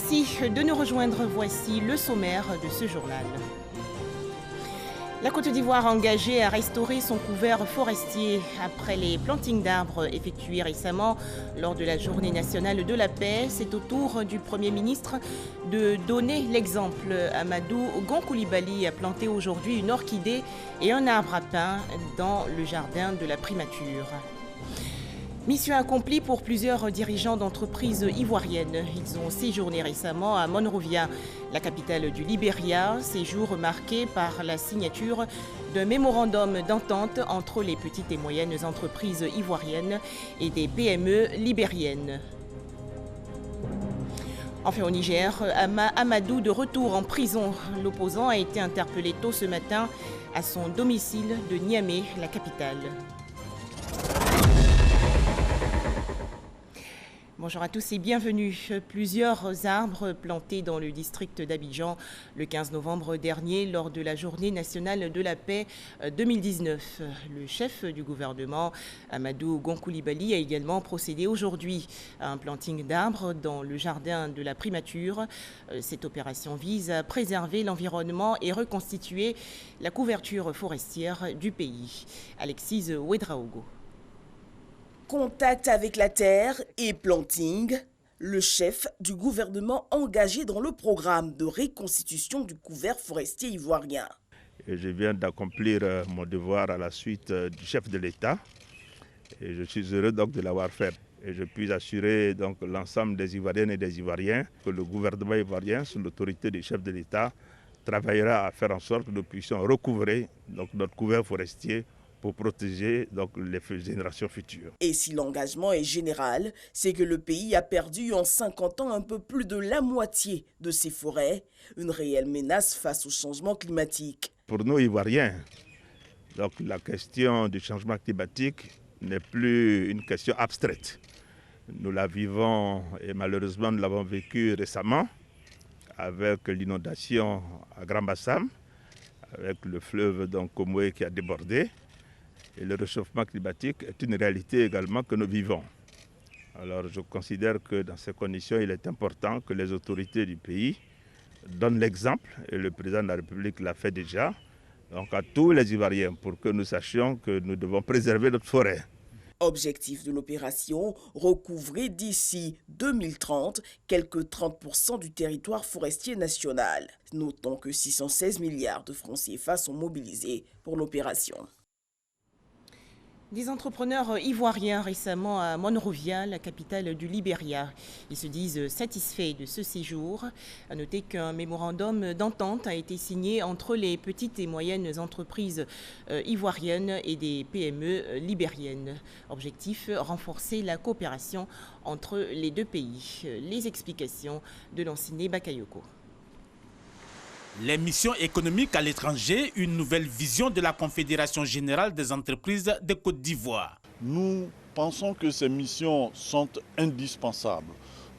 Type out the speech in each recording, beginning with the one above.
Merci de nous rejoindre. Voici le sommaire de ce journal. La Côte d'Ivoire engagée à restaurer son couvert forestier après les plantings d'arbres effectués récemment lors de la Journée nationale de la paix. C'est au tour du Premier ministre de donner l'exemple. Amadou Gon Coulibaly a planté aujourd'hui une orchidée et un arbre à pin dans le jardin de la primature. Mission accomplie pour plusieurs dirigeants d'entreprises ivoiriennes. Ils ont séjourné récemment à Monrovia, la capitale du Libéria, séjour marqué par la signature d'un mémorandum d'entente entre les petites et moyennes entreprises ivoiriennes et des PME libériennes. Enfin au Niger, Amadou de retour en prison. L'opposant a été interpellé tôt ce matin à son domicile de Niamey, la capitale. Bonjour à tous et bienvenue. Plusieurs arbres plantés dans le district d'Abidjan le 15 novembre dernier lors de la Journée nationale de la paix 2019. Le chef du gouvernement, Amadou Gon Coulibaly, a également procédé aujourd'hui à un planting d'arbres dans le jardin de la primature. Cette opération vise à préserver l'environnement et reconstituer la couverture forestière du pays. Alexis Ouedraogo. Contact avec la terre et planting, le chef du gouvernement engagé dans le programme de reconstitution du couvert forestier ivoirien. Et je viens d'accomplir mon devoir à la suite du chef de l'État et je suis heureux donc de l'avoir fait. Et je puis assurer donc l'ensemble des Ivoiriennes et des Ivoiriens que le gouvernement ivoirien, sous l'autorité du chef de l'État, travaillera à faire en sorte que nous puissions recouvrer donc, notre couvert forestier pour protéger donc, les générations futures. Et si l'engagement est général, c'est que le pays a perdu en 50 ans un peu plus de la moitié de ses forêts, une réelle menace face au changement climatique. Pour nous Ivoiriens, donc, la question du changement climatique n'est plus une question abstraite. Nous la vivons et malheureusement nous l'avons vécu récemment avec l'inondation à Grand Bassam, avec le fleuve Komoé qui a débordé. Et le réchauffement climatique est une réalité également que nous vivons. Alors je considère que dans ces conditions, il est important que les autorités du pays donnent l'exemple, et le président de la République l'a fait déjà, donc à tous les Ivoiriens, pour que nous sachions que nous devons préserver notre forêt. Objectif de l'opération, recouvrer d'ici 2030 quelques 30% du territoire forestier national. Notons que 616 milliards de francs CFA sont mobilisés pour l'opération. Des entrepreneurs ivoiriens récemment à Monrovia, la capitale du Libéria. Ils se disent satisfaits de ce séjour. À noter qu'un mémorandum d'entente a été signé entre les petites et moyennes entreprises ivoiriennes et des PME libériennes. Objectif, renforcer la coopération entre les deux pays. Les explications de Lanciné Bakayoko. Les missions économiques à l'étranger, une nouvelle vision de la Confédération générale des entreprises de Côte d'Ivoire. Nous pensons que ces missions sont indispensables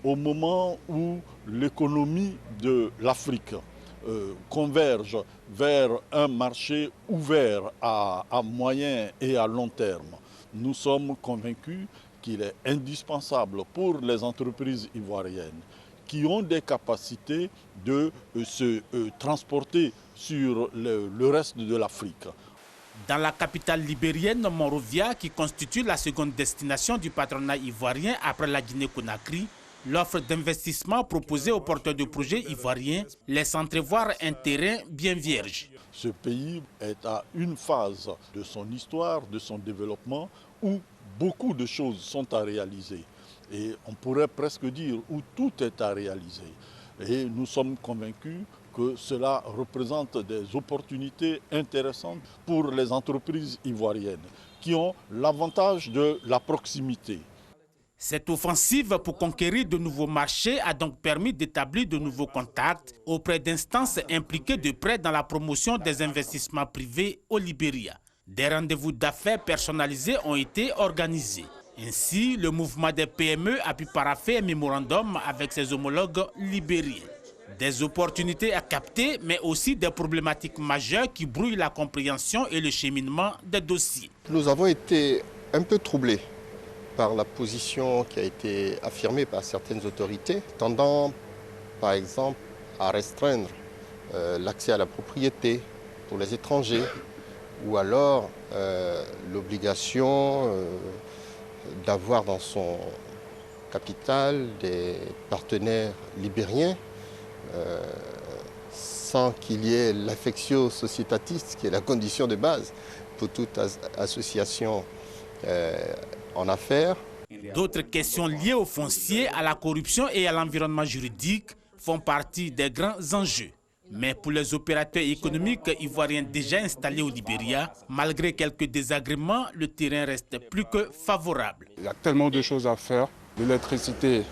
au moment où l'économie de l'Afrique converge vers un marché ouvert à moyen et à long terme. Nous sommes convaincus qu'il est indispensable pour les entreprises ivoiriennes qui ont des capacités de se transporter sur le reste de l'Afrique. Dans la capitale libérienne, Monrovia, qui constitue la seconde destination du patronat ivoirien après la Guinée-Conakry, l'offre d'investissement proposée aux porteurs de projets ivoiriens laisse entrevoir un terrain bien vierge. Ce pays est à une phase de son histoire, de son développement, où beaucoup de choses sont à réaliser. Et on pourrait presque dire où tout est à réaliser. Et nous sommes convaincus que cela représente des opportunités intéressantes pour les entreprises ivoiriennes qui ont l'avantage de la proximité. Cette offensive pour conquérir de nouveaux marchés a donc permis d'établir de nouveaux contacts auprès d'instances impliquées de près dans la promotion des investissements privés au Libéria. Des rendez-vous d'affaires personnalisés ont été organisés. Ainsi, le mouvement des PME a pu paraffer un mémorandum avec ses homologues libériens. Des opportunités à capter, mais aussi des problématiques majeures qui brouillent la compréhension et le cheminement des dossiers. Nous avons été un peu troublés par la position qui a été affirmée par certaines autorités, tendant par exemple à restreindre l'accès à la propriété pour les étrangers, ou alors l'obligation d'avoir dans son capital des partenaires libériens sans qu'il y ait l'affectio societatis, qui est la condition de base pour toute association en affaires. D'autres questions liées au foncier, à la corruption et à l'environnement juridique font partie des grands enjeux. Mais pour les opérateurs économiques ivoiriens déjà installés au Libéria, malgré quelques désagréments, le terrain reste plus que favorable. Il y a tellement de choses à faire. L'électricité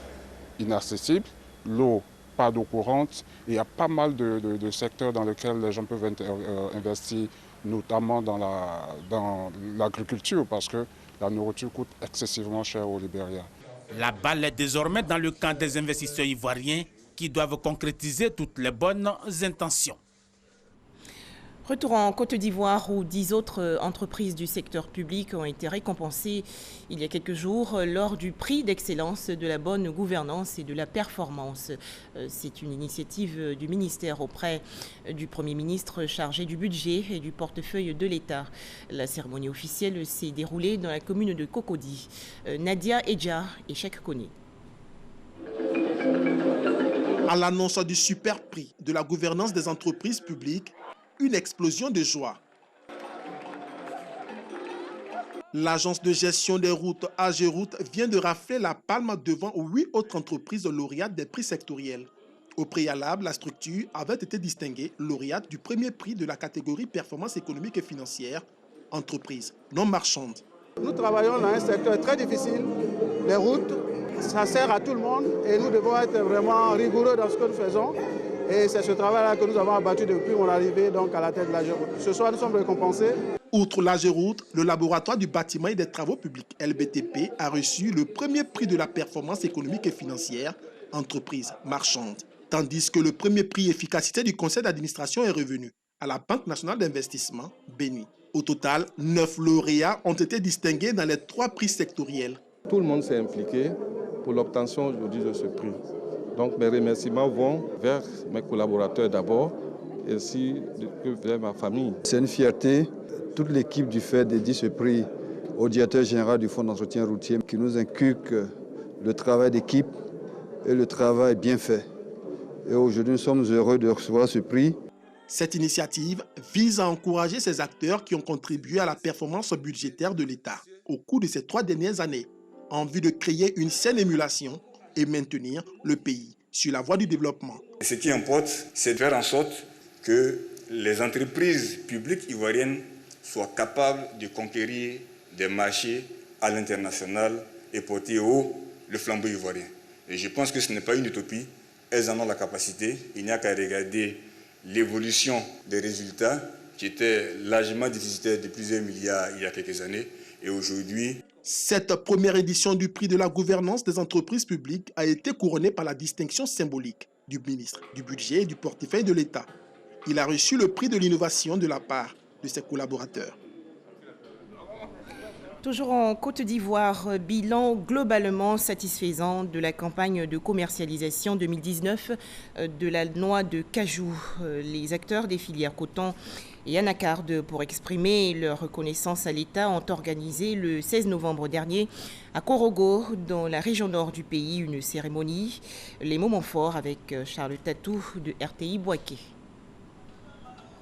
inaccessible, l'eau, pas d'eau courante. Il y a pas mal de secteurs dans lesquels les gens peuvent investir, notamment dans l'agriculture, parce que la nourriture coûte excessivement cher au Libéria. La balle est désormais dans le camp des investisseurs ivoiriens qui doivent concrétiser toutes les bonnes intentions. Retour en Côte d'Ivoire où 10 autres entreprises du secteur public ont été récompensées il y a quelques jours lors du prix d'excellence de la bonne gouvernance et de la performance. C'est une initiative du ministère auprès du Premier ministre chargé du budget et du portefeuille de l'État. La cérémonie officielle s'est déroulée dans la commune de Cocody. Nadia Edja et Cheikh Koné. À l'annonce du super prix de la gouvernance des entreprises publiques, une explosion de joie. L'agence de gestion des routes AGERoutes vient de rafler la palme devant 8 autres entreprises lauréates des prix sectoriels. Au préalable, la structure avait été distinguée lauréate du premier prix de la catégorie performance économique et financière, entreprise non marchande. Nous travaillons dans un secteur très difficile, les routes, ça sert à tout le monde et nous devons être vraiment rigoureux dans ce que nous faisons. Et c'est ce travail-là que nous avons abattu depuis mon arrivée donc, à la tête de l'AGERoute. Ce soir, nous sommes récompensés. Outre l'AGERoute, le laboratoire du bâtiment et des travaux publics LBTP a reçu le premier prix de la performance économique et financière, entreprise marchande. Tandis que le premier prix efficacité du conseil d'administration est revenu à la Banque nationale d'investissement, BNI. Au total, 9 lauréats ont été distingués dans les 3 prix sectoriels. Tout le monde s'est impliqué pour l'obtention aujourd'hui de ce prix. Donc mes remerciements vont vers mes collaborateurs d'abord, ainsi que vers ma famille. C'est une fierté. Toute l'équipe du FED dédie ce prix au directeur général du Fonds d'entretien routier qui nous inculque le travail d'équipe et le travail bien fait. Et aujourd'hui, nous sommes heureux de recevoir ce prix. Cette initiative vise à encourager ces acteurs qui ont contribué à la performance budgétaire de l'État au cours de ces 3 dernières années, en vue de créer une saine émulation et maintenir le pays sur la voie du développement. Ce qui importe, c'est de faire en sorte que les entreprises publiques ivoiriennes soient capables de conquérir des marchés à l'international et porter haut le flambeau ivoirien. Et je pense que ce n'est pas une utopie, elles en ont la capacité. Il n'y a qu'à regarder l'évolution des résultats qui étaient largement déficitaires de plusieurs milliards il y a quelques années et aujourd'hui. Cette première édition du prix de la gouvernance des entreprises publiques a été couronnée par la distinction symbolique du ministre du budget et du portefeuille de l'État. Il a reçu le prix de l'innovation de la part de ses collaborateurs. Toujours en Côte d'Ivoire, bilan globalement satisfaisant de la campagne de commercialisation 2019 de la noix de cajou. Les acteurs des filières coton et anacarde, pour exprimer leur reconnaissance à l'État, ont organisé le 16 novembre dernier à Korogo, dans la région nord du pays, une cérémonie. Les moments forts avec Charles Tatou de RTI Boaké.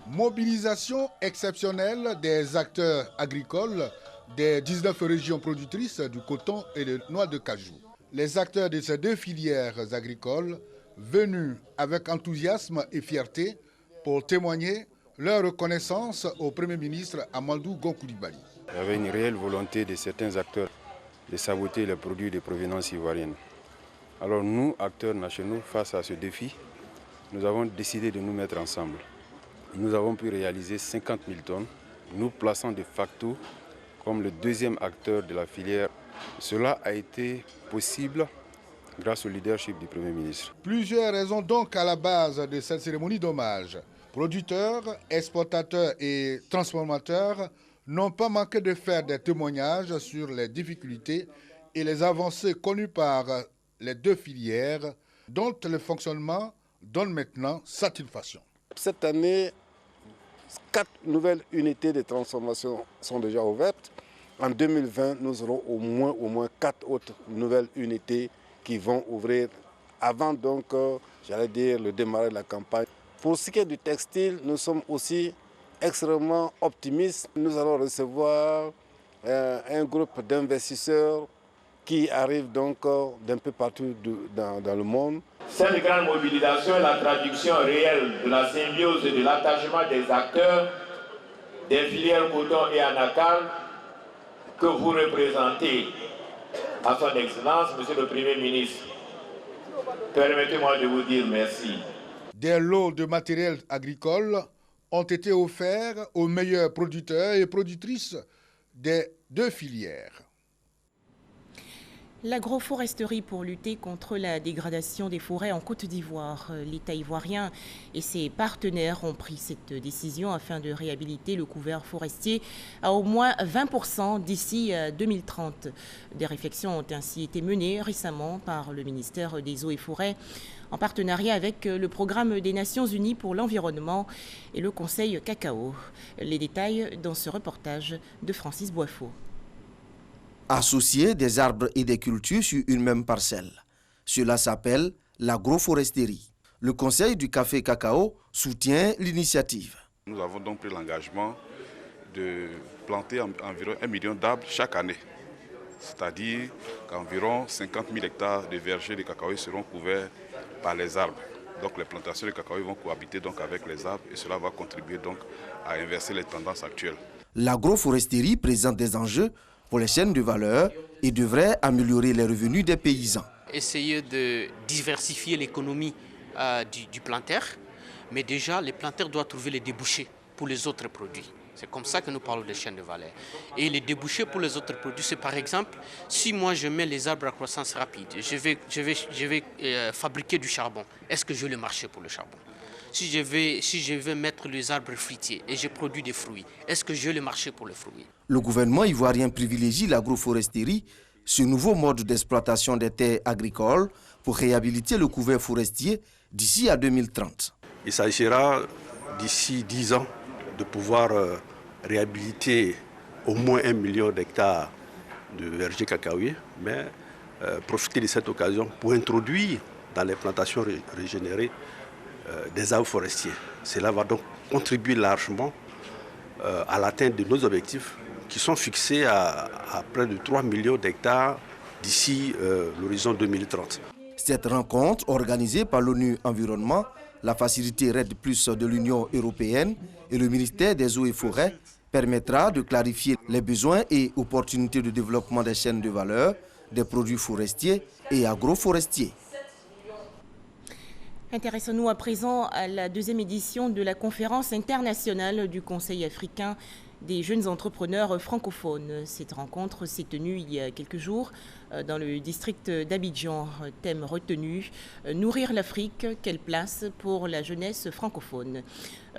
Mobilisation exceptionnelle des acteurs agricoles des 19 régions productrices du coton et de noix de cajou. Les acteurs de ces 2 filières agricoles venus avec enthousiasme et fierté pour témoigner leur reconnaissance au Premier ministre Amadou Gon Coulibaly. Il y avait une réelle volonté de certains acteurs de saboter les produits de provenance ivoirienne. Alors nous, acteurs nationaux, face à ce défi, nous avons décidé de nous mettre ensemble. Nous avons pu réaliser 50 000 tonnes, nous plaçant de facto comme le 2e acteur de la filière. Cela a été possible grâce au leadership du Premier ministre. Plusieurs raisons donc à la base de cette cérémonie d'hommage. Producteurs, exportateurs et transformateurs n'ont pas manqué de faire des témoignages sur les difficultés et les avancées connues par les 2 filières dont le fonctionnement donne maintenant satisfaction. Cette année, 4 nouvelles unités de transformation sont déjà ouvertes. En 2020, nous aurons au moins 4 autres nouvelles unités qui vont ouvrir avant donc, j'allais dire, le démarrage de la campagne. Pour ce qui est du textile, nous sommes aussi extrêmement optimistes. Nous allons recevoir un groupe d'investisseurs qui arrivent donc d'un peu partout dans le monde. Cette grande mobilisation est la traduction réelle de la symbiose et de l'attachement des acteurs des filières coton et anacarde que vous représentez. À son Excellence, Monsieur le Premier ministre, permettez-moi de vous dire merci. Des lots de matériel agricole ont été offerts aux meilleurs producteurs et productrices des 2 filières. L'agroforesterie pour lutter contre la dégradation des forêts en Côte d'Ivoire. L'État ivoirien et ses partenaires ont pris cette décision afin de réhabiliter le couvert forestier à au moins 20% d'ici 2030. Des réflexions ont ainsi été menées récemment par le ministère des Eaux et Forêts en partenariat avec le programme des Nations Unies pour l'environnement et le Conseil Cacao. Les détails dans ce reportage de Francis Boiffaut. Associer des arbres et des cultures sur une même parcelle. Cela s'appelle l'agroforesterie. Le Conseil du café cacao soutient l'initiative. Nous avons donc pris l'engagement de planter environ 1 million d'arbres chaque année. C'est-à-dire qu'environ 50 000 hectares de vergers de cacao seront couverts par les arbres. Donc les plantations de cacao vont cohabiter donc avec les arbres et cela va contribuer donc à inverser les tendances actuelles. L'agroforesterie présente des enjeux pour les chaînes de valeur et devrait améliorer les revenus des paysans. Essayer de diversifier l'économie du planteur, mais déjà les planteurs doivent trouver les débouchés pour les autres produits. C'est comme ça que nous parlons des chaînes de valeur. Et les débouchés pour les autres produits, c'est par exemple, si moi je mets les arbres à croissance rapide, je vais fabriquer du charbon, est-ce que j'ai le marché pour le charbon ? Si je vais mettre les arbres fruitiers et je produis des fruits, est-ce que j'ai le marché pour les fruits? Le gouvernement ivoirien privilégie l'agroforesterie, ce nouveau mode d'exploitation des terres agricoles, pour réhabiliter le couvert forestier d'ici à 2030. Il s'agira d'ici 10 ans de pouvoir réhabiliter au moins 1 million d'hectares de vergers cacaoyers, mais profiter de cette occasion pour introduire dans les plantations régénérées des arbres forestiers. Cela va donc contribuer largement à l'atteinte de nos objectifs qui sont fixés à près de 3 millions d'hectares d'ici l'horizon 2030. Cette rencontre, organisée par l'ONU Environnement, la facilité RED+ de l'Union européenne et le ministère des Eaux et Forêts, permettra de clarifier les besoins et opportunités de développement des chaînes de valeur, des produits forestiers et agroforestiers. Intéressons-nous à présent à la 2e édition de la conférence internationale du Conseil africain des jeunes entrepreneurs francophones. Cette rencontre s'est tenue il y a quelques jours dans le district d'Abidjan. Thème retenu, nourrir l'Afrique, quelle place pour la jeunesse francophone?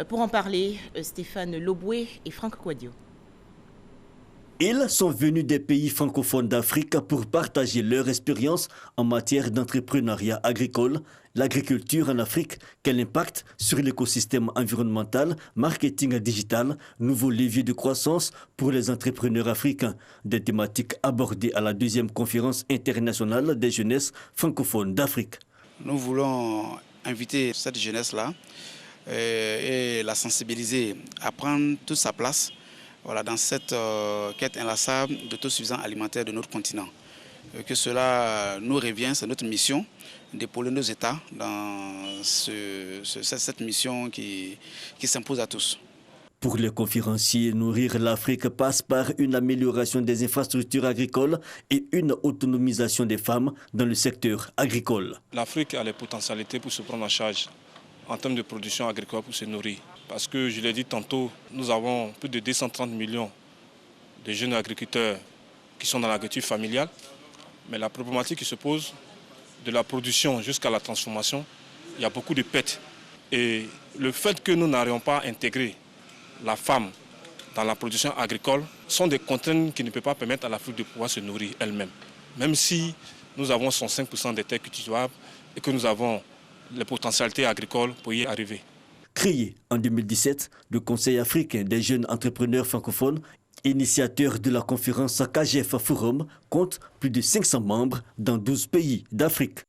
Pour en parler, Stéphane Loboué et Franck Quadio. Ils sont venus des pays francophones d'Afrique pour partager leur expérience en matière d'entrepreneuriat agricole, l'agriculture en Afrique, quel impact sur l'écosystème environnemental, marketing digital, nouveaux leviers de croissance pour les entrepreneurs africains. Des thématiques abordées à la 2e conférence internationale des jeunesses francophones d'Afrique. Nous voulons inviter cette jeunesse-là et la sensibiliser à prendre toute sa place. Voilà, dans cette quête inlassable d'autosuffisance alimentaire de notre continent. Que cela nous revient, c'est notre mission d'épauler nos États dans cette mission qui s'impose à tous. Pour les conférenciers, nourrir l'Afrique passe par une amélioration des infrastructures agricoles et une autonomisation des femmes dans le secteur agricole. L'Afrique a les potentialités pour se prendre en charge en termes de production agricole pour se nourrir. Parce que, je l'ai dit tantôt, nous avons plus de 230 millions de jeunes agriculteurs qui sont dans l'agriculture familiale. Mais la problématique qui se pose, de la production jusqu'à la transformation, il y a beaucoup de pertes. Et le fait que nous n'arrivions pas à intégrer la femme dans la production agricole sont des contraintes qui ne peuvent pas permettre à l'Afrique de pouvoir se nourrir elle-même. Même si nous avons 105% des terres cultivables et que nous avons les potentialités agricoles pour y arriver. Créé en 2017, le Conseil africain des jeunes entrepreneurs francophones, initiateur de la conférence KGF Forum, compte plus de 500 membres dans 12 pays d'Afrique.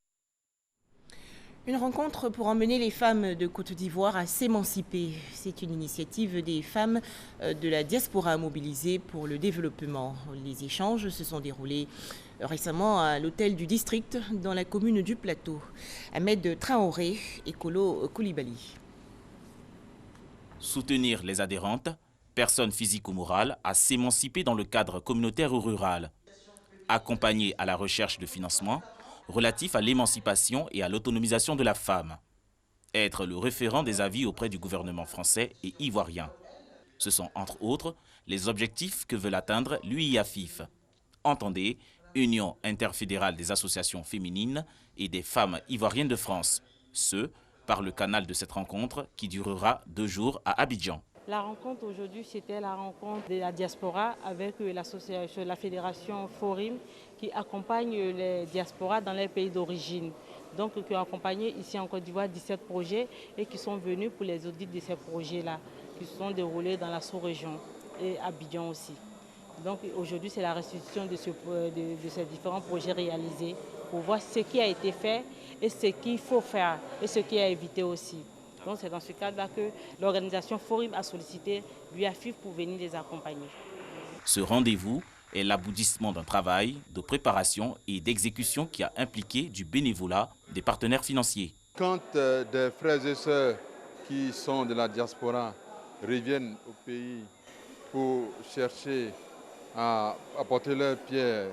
Une rencontre pour emmener les femmes de Côte d'Ivoire à s'émanciper. C'est une initiative des femmes de la diaspora mobilisée pour le développement. Les échanges se sont déroulés récemment à l'hôtel du district dans la commune du Plateau. Ahmed Traoré et Kolo Koulibaly. Soutenir les adhérentes, personnes physiques ou morales, à s'émanciper dans le cadre communautaire ou rural. Accompagner à la recherche de financement relatif à l'émancipation et à l'autonomisation de la femme. Être le référent des avis auprès du gouvernement français et ivoirien. Ce sont entre autres les objectifs que veut atteindre l'UIAFIF. Entendez, Union interfédérale des associations féminines et des femmes ivoiriennes de France. Ce, par le canal de cette rencontre qui durera 2 jours à Abidjan. La rencontre aujourd'hui, c'était la rencontre de la diaspora avec l'association, la fédération Forim qui accompagne les diasporas dans les pays d'origine. Donc qui ont accompagné ici en Côte d'Ivoire 17 projets et qui sont venus pour les audits de ces projets-là, qui se sont déroulés dans la sous-région et Abidjan aussi. Donc aujourd'hui, c'est la restitution de ces différents projets réalisés pour voir ce qui a été fait et ce qu'il faut faire et ce qui a évité aussi. Donc c'est dans ce cadre-là que l'organisation Forim a sollicité l'UIAFIF pour venir les accompagner. Ce rendez-vous est l'aboutissement d'un travail de préparation et d'exécution qui a impliqué du bénévolat des partenaires financiers. Quand des frères et sœurs qui sont de la diaspora reviennent au pays pour chercher à apporter leur pierre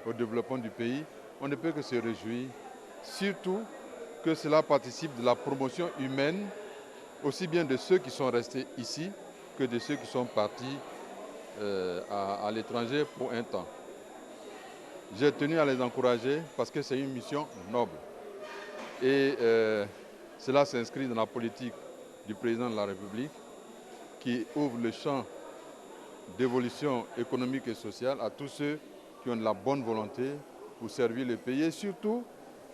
au développement du pays, on ne peut que se réjouir, surtout que cela participe de la promotion humaine, aussi bien de ceux qui sont restés ici que de ceux qui sont partis à l'étranger pour un temps. J'ai tenu à les encourager parce que c'est une mission noble. Et cela s'inscrit dans la politique du président de la République qui ouvre le champ d'évolution économique et sociale à tous ceux qui ont de la bonne volonté pour servir le pays et surtout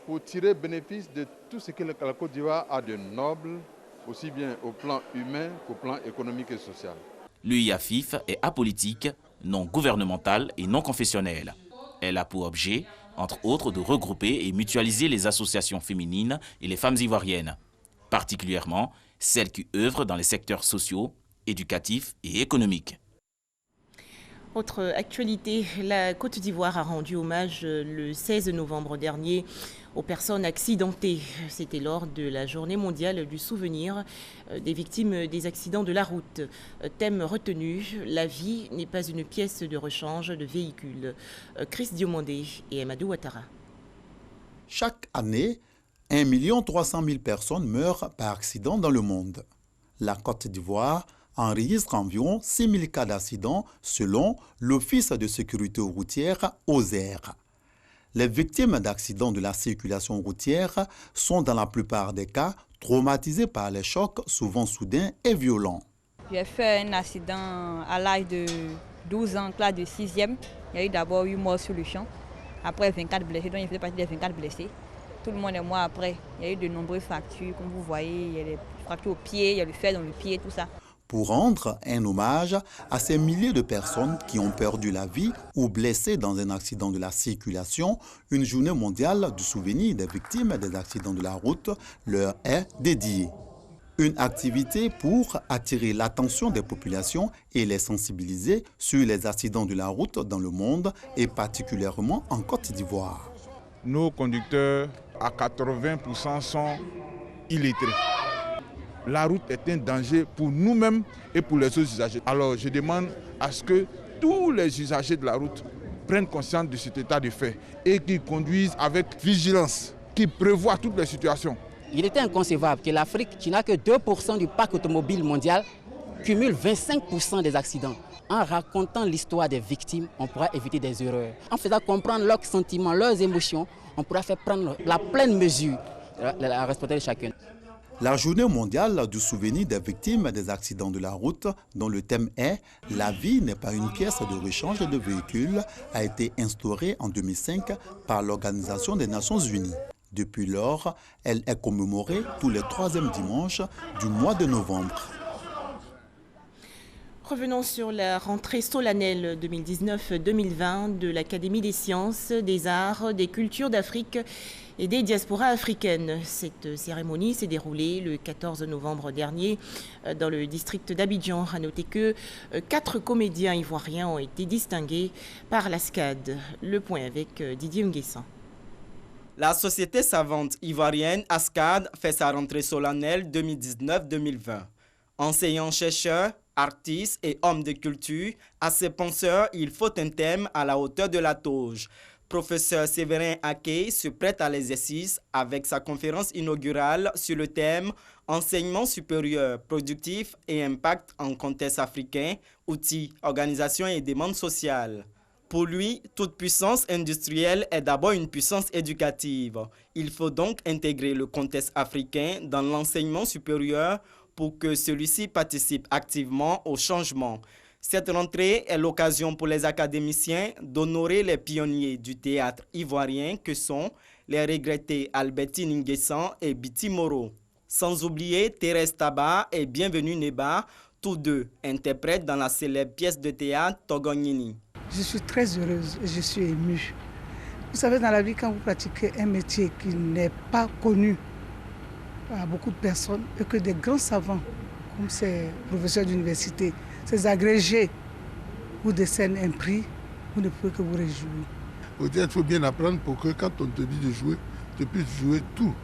pour tirer bénéfice de tout ce que la Côte d'Ivoire a de noble, aussi bien au plan humain qu'au plan économique et social. L'UIAFIF est apolitique, non gouvernementale et non confessionnelle. Elle a pour objet, entre autres, de regrouper et mutualiser les associations féminines et les femmes ivoiriennes, particulièrement celles qui œuvrent dans les secteurs sociaux, éducatifs et économiques. Autre actualité, la Côte d'Ivoire a rendu hommage le 16 novembre dernier aux personnes accidentées. C'était lors de la journée mondiale du souvenir des victimes des accidents de la route. Thème retenu, la vie n'est pas une pièce de rechange de véhicule. Chris Diomandé et Amadou Ouattara. Chaque année, 1 300 000 personnes meurent par accident dans le monde. La Côte d'Ivoire enregistre environ 6 000 cas d'accidents selon l'Office de sécurité routière OSER. Les victimes d'accidents de la circulation routière sont dans la plupart des cas traumatisées par les chocs souvent soudains et violents. J'ai fait un accident à l'âge de 12 ans, classe de 6e. Il y a eu d'abord 8 morts sur le champ, après 24 blessés, donc il faisait partie des 24 blessés. Tout le monde est mort après. Il y a eu de nombreuses fractures, comme vous voyez, il y a des fractures au pied, il y a le fer dans le pied, tout ça. Pour rendre un hommage à ces milliers de personnes qui ont perdu la vie ou blessées dans un accident de la circulation, une journée mondiale du souvenir des victimes des accidents de la route leur est dédiée. Une activité pour attirer l'attention des populations et les sensibiliser sur les accidents de la route dans le monde et particulièrement en Côte d'Ivoire. Nos conducteurs, à 80%, sont illettrés. La route est un danger pour nous-mêmes et pour les autres usagers. Alors je demande à ce que tous les usagers de la route prennent conscience de cet état de fait et qu'ils conduisent avec vigilance, qu'ils prévoient toutes les situations. Il était inconcevable que l'Afrique, qui n'a que 2% du parc automobile mondial, cumule 25% des accidents. En racontant l'histoire des victimes, on pourra éviter des erreurs. En faisant comprendre leurs sentiments, leurs émotions, on pourra faire prendre la pleine mesure de la responsabilité de chacun. La journée mondiale du souvenir des victimes des accidents de la route, dont le thème est « La vie n'est pas une pièce de rechange de véhicule », a été instaurée en 2005 par l'Organisation des Nations Unies. Depuis lors, elle est commémorée tous les 3e dimanches du mois de novembre. Revenons sur la rentrée solennelle 2019-2020 de l'Académie des sciences, des arts, des cultures d'Afrique et des diasporas africaines. Cette cérémonie s'est déroulée le 14 novembre dernier dans le district d'Abidjan. À noter que 4 comédiens ivoiriens ont été distingués par la SCAD. Le point avec Didier Nguessan. La société savante ivoirienne ASCAD fait sa rentrée solennelle 2019-2020. Enseignants-chercheurs, artistes et hommes de culture, à ces penseurs, il faut un thème à la hauteur de la toge. Professeur Séverin Akey se prête à l'exercice avec sa conférence inaugurale sur le thème « Enseignement supérieur, productif et impact en contexte africain, outils, organisation et demande sociale ». Pour lui, toute puissance industrielle est d'abord une puissance éducative. Il faut donc intégrer le contexte africain dans l'enseignement supérieur pour que celui-ci participe activement au changement. Cette rentrée est l'occasion pour les académiciens d'honorer les pionniers du théâtre ivoirien que sont les regrettés Albertine Nguessan et Biti Moro. Sans oublier Thérèse Taba et Bienvenue Neba, tous deux interprètes dans la célèbre pièce de théâtre Togognini. Je suis très heureuse et je suis émue. Vous savez, dans la vie, quand vous pratiquez un métier qui n'est pas connu à beaucoup de personnes et que des grands savants, comme ces professeurs d'université, ces agrégés, vous décernent un prix, vous ne pouvez que vous réjouir. Au théâtre, il faut bien apprendre pour que quand on te dit de jouer, tu puisses jouer tout.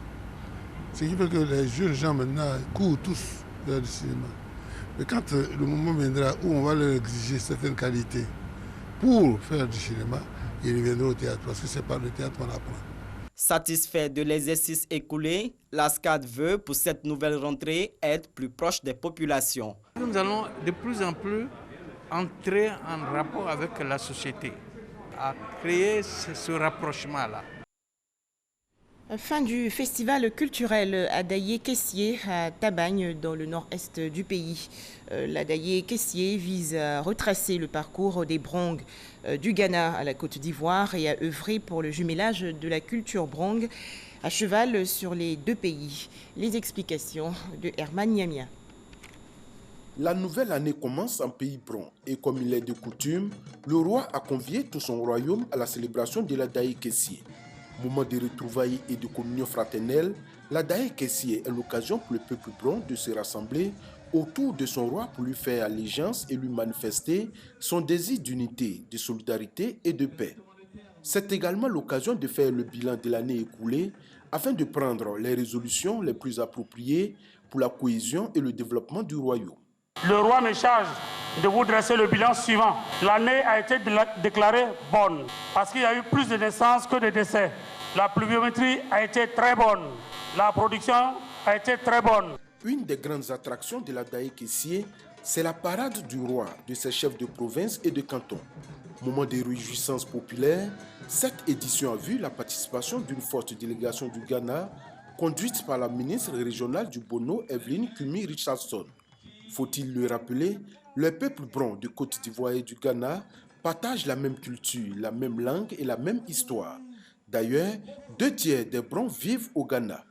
Ce qui fait que les jeunes gens maintenant courent tous vers le cinéma. Mais quand le moment viendra où on va leur exiger certaines qualités pour faire du cinéma, ils reviendront au théâtre parce que c'est par le théâtre qu'on apprend. Satisfait de l'exercice écoulé, la SCAD veut, pour cette nouvelle rentrée, être plus proche des populations. Nous allons de plus en plus entrer en rapport avec la société, à créer ce rapprochement-là. Fin du festival culturel Adaye-Kessié à Tabagne, dans le nord-est du pays. L'Adaye-Kessié vise à retracer le parcours des Brong du Ghana à la Côte d'Ivoire et à œuvrer pour le jumelage de la culture Brong à cheval sur les deux pays. Les explications de Herman Niamia. La nouvelle année commence en pays Brong et comme il est de coutume, le roi a convié tout son royaume à la célébration de l'Adaye-Kessié. Moment de retrouvailles et de communion fraternelle, l'Adaye-Kessié est l'occasion pour le peuple Brong de se rassembler autour de son roi pour lui faire allégeance et lui manifester son désir d'unité, de solidarité et de paix. C'est également l'occasion de faire le bilan de l'année écoulée afin de prendre les résolutions les plus appropriées pour la cohésion et le développement du royaume. Le roi me charge de vous dresser le bilan suivant. L'année a été déclarée bonne parce qu'il y a eu plus de naissances que de décès. La pluviométrie a été très bonne. La production a été très bonne. Une des grandes attractions de l'Adaye-Kessié, c'est la parade du roi, de ses chefs de province et de canton. Moment de réjouissance populaire, cette édition a vu la participation d'une forte délégation du Ghana, conduite par la ministre régionale du Bono, Evelyne Kumi Richardson. Faut-il le rappeler, le peuple Brong de Côte d'Ivoire et du Ghana partagent la même culture, la même langue et la même histoire. D'ailleurs, 2 tiers des Brong vivent au Ghana.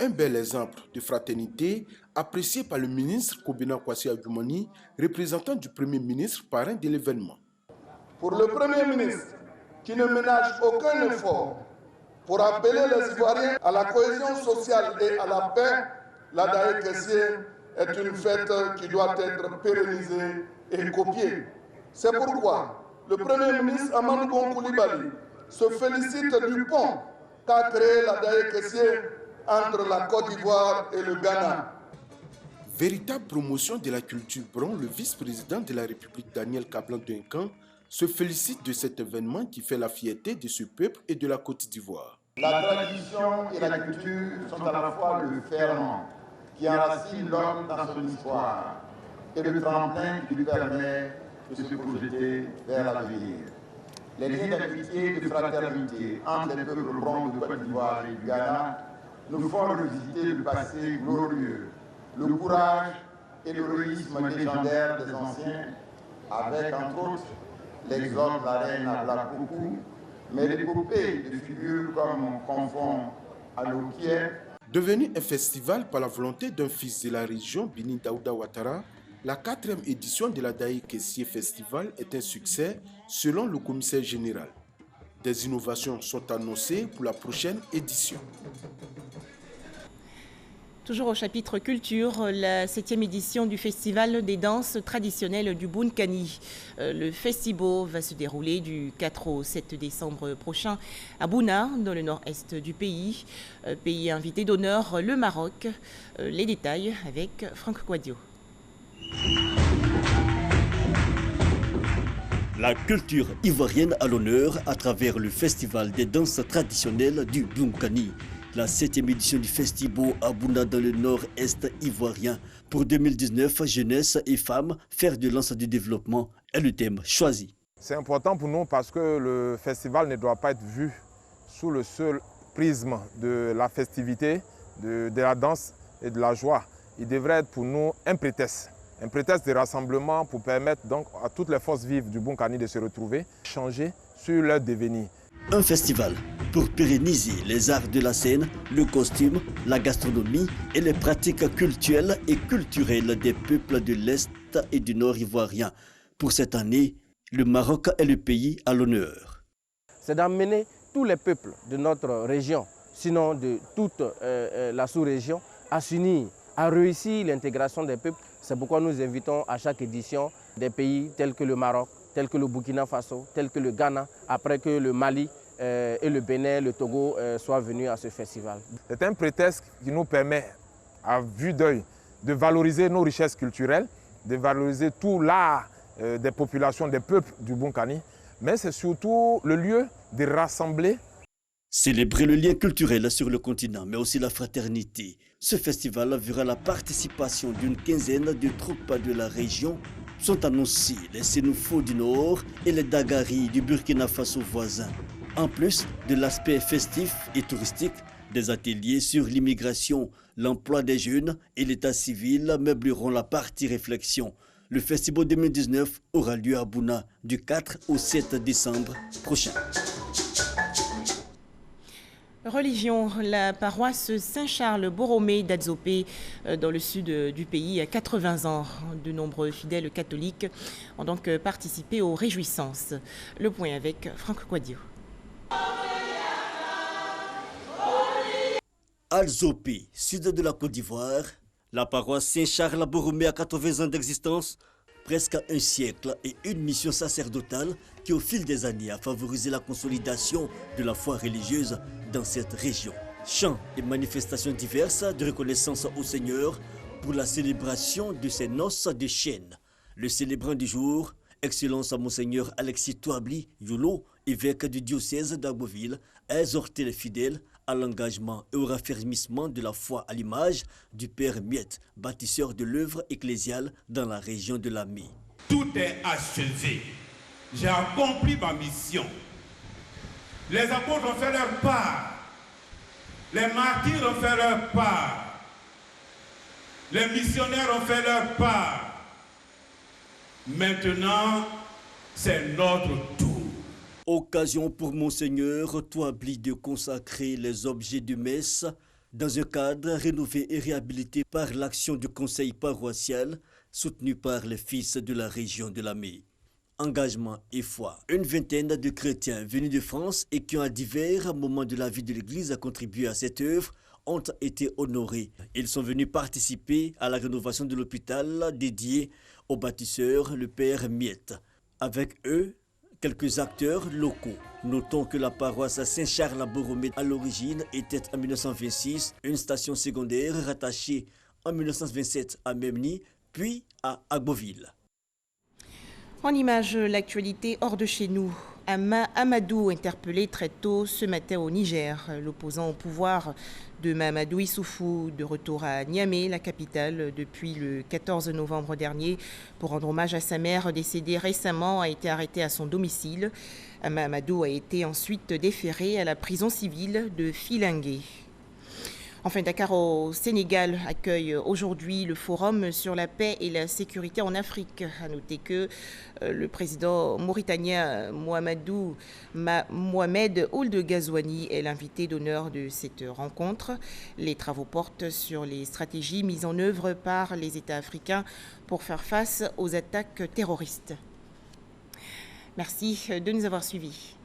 Un bel exemple de fraternité apprécié par le ministre Kobina Kwasi Adjumani, représentant du Premier ministre parrain de l'événement. Pour le Premier ministre, qui ne ménage aucun effort pour appeler les Ivoiriens à la cohésion sociale et à la paix, l'Adaye-Kessié est une fête qui doit être pérennisée et copiée. C'est pourquoi le Premier ministre Amadou Gon Coulibaly se félicite du pont qu'a créé l'Adaye-Kessié entre la Côte d'Ivoire et le Ghana. Véritable promotion de la culture Brong, le vice-président de la République Daniel Kablan-Duncan se félicite de cet événement qui fait la fierté de ce peuple et de la Côte d'Ivoire. La tradition et la culture sont à la fois le ferment qui enracine l'homme dans son histoire et le tremplin qui lui permet de se projeter vers l'avenir. Les liens d'amitié et de fraternité entre les peuples Brong de Côte d'Ivoire et du Ghana nous font revisiter le passé glorieux, le courage et l'héroïsme légendaire des anciens, avec entre autres l'exode de la reine Ablakoku, mais l'épopée de figures comme Confond à nos pieds. Devenu un festival par la volonté d'un fils de la région, Bini Daouda Ouattara, la 4e édition de la Daï Kessié Festival est un succès selon le commissaire général. Des innovations sont annoncées pour la prochaine édition. Toujours au chapitre culture, la 7e édition du festival des danses traditionnelles du Bounkani. Le Festibo va se dérouler du 4 au 7 décembre prochain à Bouna, dans le nord-est du pays. Pays invité d'honneur, le Maroc. Les détails avec Franck Quadio. La culture ivoirienne à l'honneur à travers le festival des danses traditionnelles du Bounkani. La 7e édition du Festibo à Bouna dans le nord-est ivoirien. Pour 2019, jeunesse et femmes, faire de lance du développement est le thème choisi. C'est important pour nous parce que le festival ne doit pas être vu sous le seul prisme de la festivité, de la danse et de la joie. Il devrait être pour nous un prétexte de rassemblement pour permettre donc à toutes les forces vives du Bounkani de se retrouver, changer sur leur devenir. Un festival pour pérenniser les arts de la scène, le costume, la gastronomie et les pratiques culturelles et culturelles des peuples de l'Est et du Nord ivoirien. Pour cette année, le Maroc est le pays à l'honneur. C'est d'amener tous les peuples de notre région, sinon de toute la sous-région, à s'unir, à réussir l'intégration des peuples. C'est pourquoi nous invitons à chaque édition des pays tels que le Maroc, tels que le Burkina Faso, tels que le Ghana, après que le Mali et le Bénin, le Togo soient venus à ce festival. C'est un prétexte qui nous permet, à vue d'œil, de valoriser nos richesses culturelles, de valoriser tout l'art des populations, des peuples du Bounkani, mais c'est surtout le lieu de rassembler. Célébrer le lien culturel sur le continent, mais aussi la fraternité. Ce festival verra la participation d'une quinzaine de troupes de la région. Sont annoncés les Sénoufos du Nord et les Dagari du Burkina Faso voisin. En plus de l'aspect festif et touristique, des ateliers sur l'immigration, l'emploi des jeunes et l'état civil meubleront la partie réflexion. Le Festival 2019 aura lieu à Bouna du 4 au 7 décembre prochain. Religion, la paroisse Saint-Charles-Borromée d'Adzopé dans le sud du pays a 80 ans. De nombreux fidèles catholiques ont donc participé aux réjouissances. Le point avec Franck Quadio. Adzopé, sud de la Côte d'Ivoire, la paroisse Saint-Charles-Borromée a 80 ans d'existence, presque un siècle et une mission sacerdotale qui au fil des années a favorisé la consolidation de la foi religieuse dans cette région. Chants et manifestations diverses de reconnaissance au Seigneur pour la célébration de ces noces de chêne. Le célébrant du jour, Excellence à Monseigneur Alexis Touabli Yolo, évêque du diocèse d'Agboville, a exhorté les fidèles à l'engagement et au raffermissement de la foi à l'image du Père Miette, bâtisseur de l'œuvre ecclésiale dans la région de Lamé. Tout est achevé. J'ai accompli ma mission. Les apôtres ont fait leur part. Les martyrs ont fait leur part. Les missionnaires ont fait leur part. Maintenant, c'est notre tour. Occasion pour Monseigneur Touabli de consacrer les objets de messe dans un cadre rénové et réhabilité par l'action du conseil paroissial soutenu par les fils de la région de Lamé. Engagement et foi. Une vingtaine de chrétiens venus de France et qui à divers moments de la vie de l'Église contribué à cette œuvre ont été honorés. Ils sont venus participer à la rénovation de l'hôpital dédié au bâtisseur, le Père Miette. Avec eux, quelques acteurs locaux. Notons que la paroisse Saint-Charles-Borromée à l'origine était en 1926 une station secondaire rattachée en 1927 à Memni, puis à Agboville. En image, l'actualité hors de chez nous. Amadou interpellé très tôt ce matin au Niger. L'opposant au pouvoir de Mahamadou Issoufou de retour à Niamey, la capitale, depuis le 14 novembre dernier pour rendre hommage à sa mère décédée récemment, a été arrêté à son domicile. Mahamadou a été ensuite déféré à la prison civile de Filingué. Enfin, Dakar au Sénégal accueille aujourd'hui le forum sur la paix et la sécurité en Afrique. À noter que le président mauritanien Mohamed Ould Ghazouani est l'invité d'honneur de cette rencontre. Les travaux portent sur les stratégies mises en œuvre par les États africains pour faire face aux attaques terroristes. Merci de nous avoir suivis.